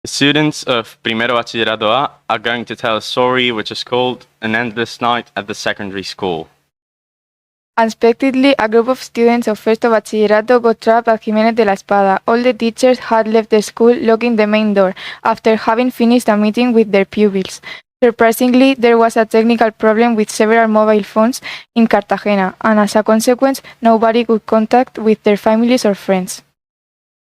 The students of Primero Bachillerato A are going to tell a story which is called An Endless Night at the Secondary School. Unexpectedly, a group of students of Firsto Bachillerato got trapped at Jiménez de la Espada. All the teachers had left the school, locking the main door, after having finished a meeting with their pupils. Surprisingly, there was a technical problem with several mobile phones in Cartagena, and as a consequence, nobody could contact with their families or friends.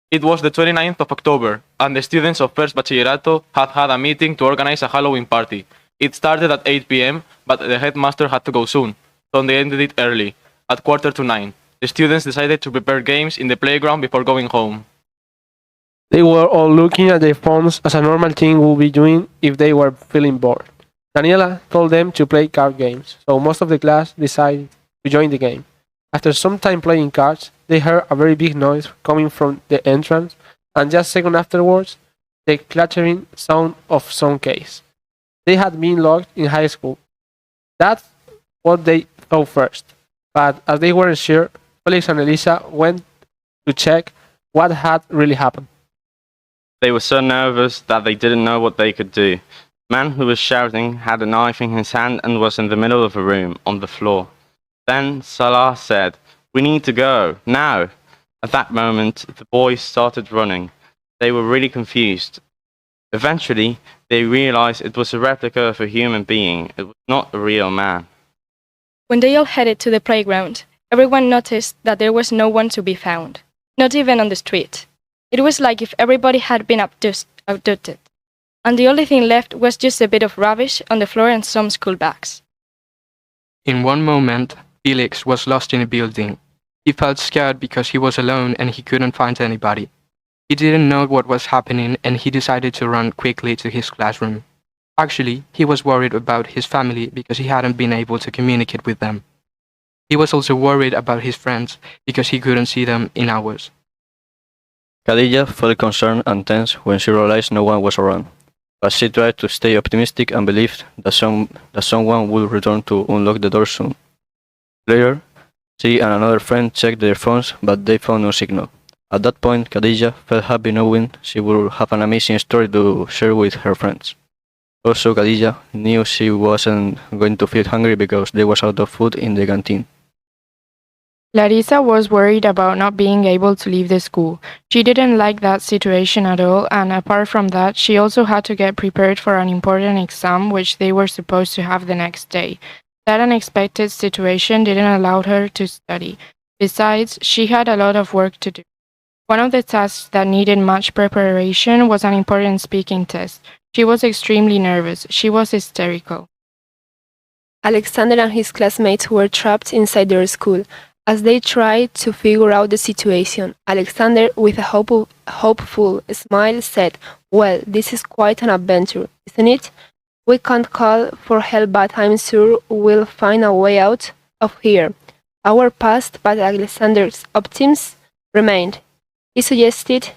It was the 29th of October, and the students of First Bachillerato had a meeting to organize a Halloween party. It started at 8 p.m., but the headmaster had to go soon, so they ended it early, at 8:45. The students decided to prepare games in the playground before going home. They were all looking at their phones as a normal thing would be doing if they were feeling bored. Daniela told them to play card games, so most of the class decided to join the game. After some time playing cards, they heard a very big noise coming from the entrance, and just seconds afterwards, the clattering sound of some case. They had been locked in high school. That's what they thought first. But as they weren't sure, Felix and Elisa went to check what had really happened. They were so nervous that they didn't know what they could do. The man who was shouting had a knife in his hand and was in the middle of a room, on the floor. Then Salah said, "We need to go, now!" At that moment, the boys started running. They were really confused. Eventually, they realized it was a replica of a human being. It was not a real man. When they all headed to the playground, everyone noticed that there was no one to be found, not even on the street. It was like if everybody had been abducted, and the only thing left was just a bit of rubbish on the floor and some school bags. In one moment, Felix was lost in a building. He felt scared because he was alone and he couldn't find anybody. He didn't know what was happening and he decided to run quickly to his classroom. Actually, he was worried about his family because he hadn't been able to communicate with them. He was also worried about his friends because he couldn't see them in hours. Khadija felt concerned and tense when she realized no one was around, but she tried to stay optimistic and believed that someone would return to unlock the door soon. Later, she and another friend checked their phones, but they found no signal. At that point, Khadija felt happy knowing she would have an amazing story to share with her friends. Also, Khadija knew she wasn't going to feel hungry because there was a lot of food in the canteen. Larissa was worried about not being able to leave the school. She didn't like that situation at all, and apart from that, she also had to get prepared for an important exam which they were supposed to have the next day. That unexpected situation didn't allow her to study. Besides, she had a lot of work to do. One of the tasks that needed much preparation was an important speaking test. She was extremely nervous. She was hysterical. Alexander and his classmates were trapped inside their school. As they tried to figure out the situation, Alexander, with a hopeful smile, said, "Well, this is quite an adventure, isn't it? We can't call for help, but I'm sure we'll find a way out of here." Hours passed, but Alexander's optimism remained. He suggested,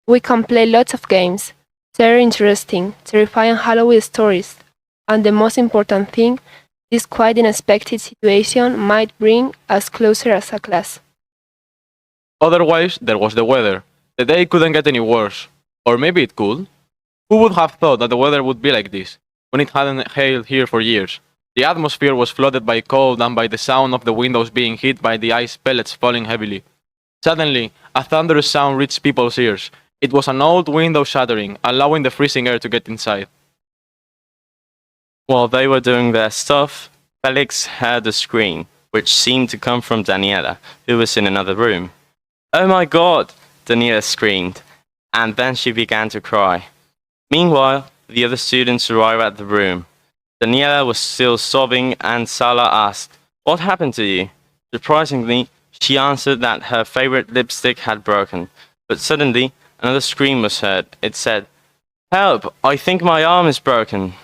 "We can play lots of games. They're interesting, terrifying Halloween stories. And the most important thing, this quite unexpected situation might bring us closer as a class." Otherwise, there was the weather. The day couldn't get any worse. Or maybe it could. Who would have thought that the weather would be like this, when it hadn't hailed here for years? The atmosphere was flooded by cold and by the sound of the windows being hit by the ice pellets falling heavily. Suddenly, a thunderous sound reached people's ears. It was an old window shattering, allowing the freezing air to get inside. While they were doing their stuff, Felix heard a scream, which seemed to come from Daniela, who was in another room. "Oh my God!" Daniela screamed, and then she began to cry. Meanwhile, the other students arrived at the room. Daniela was still sobbing, and Salah asked, "What happened to you?" Surprisingly, she answered that her favorite lipstick had broken, but suddenly another scream was heard. It said, "Help! I think my arm is broken."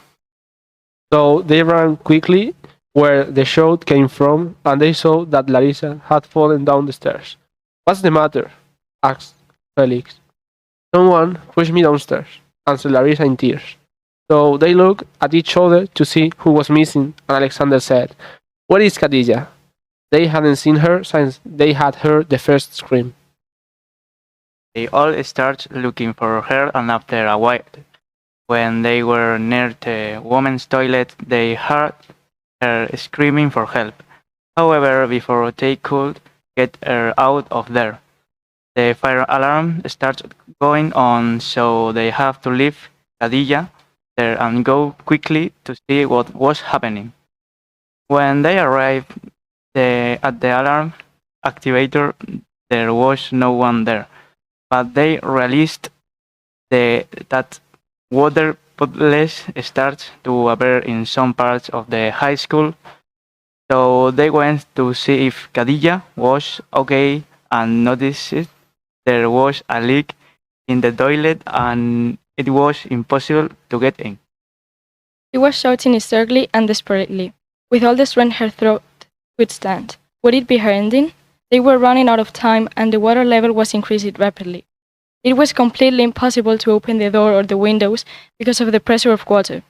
So they ran quickly where the shout came from, and they saw that Larissa had fallen down the stairs. "What's the matter?" asked Felix. "Someone pushed me downstairs," answered Larissa in tears. So they looked at each other to see who was missing, and Alexander said, "Where is Khadija?" They hadn't seen her since they had heard the first scream. They all started looking for her, and after a while, when they were near the women's toilet, they heard her screaming for help. However, before they could get her out of there, the fire alarm started going on, so they have to leave Khadija there and go quickly to see what was happening. When they arrived at the alarm activator, there was no one there, but they realized that water puddles started to appear in some parts of the high school, so they went to see if Khadija was okay and noticed there was a leak in the toilet and it was impossible to get in. She was shouting hysterically and desperately, with all the strength her throat could stand. Would it be her ending? They were running out of time and the water level was increasing rapidly. It was completely impossible to open the door or the windows because of the pressure of water.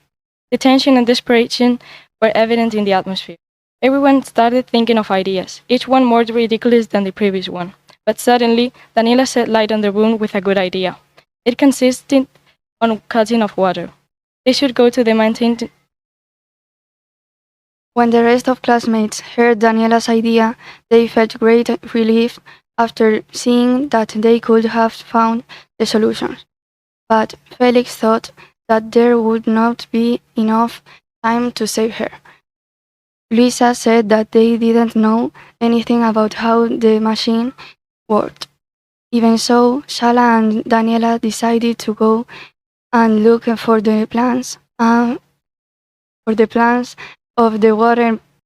The tension and desperation were evident in the atmosphere. Everyone started thinking of ideas, each one more ridiculous than the previous one. But suddenly, Daniela set light on the room with a good idea. It consisted on cutting off water. They should go to the mountain. When the rest of classmates heard Daniela's idea, they felt great relief after seeing that they could have found the solutions. But Felix thought that there would not be enough time to save her. Luisa said that they didn't know anything about how the machine worked. Even so, Shala and Daniela decided to go and look for the plans of the water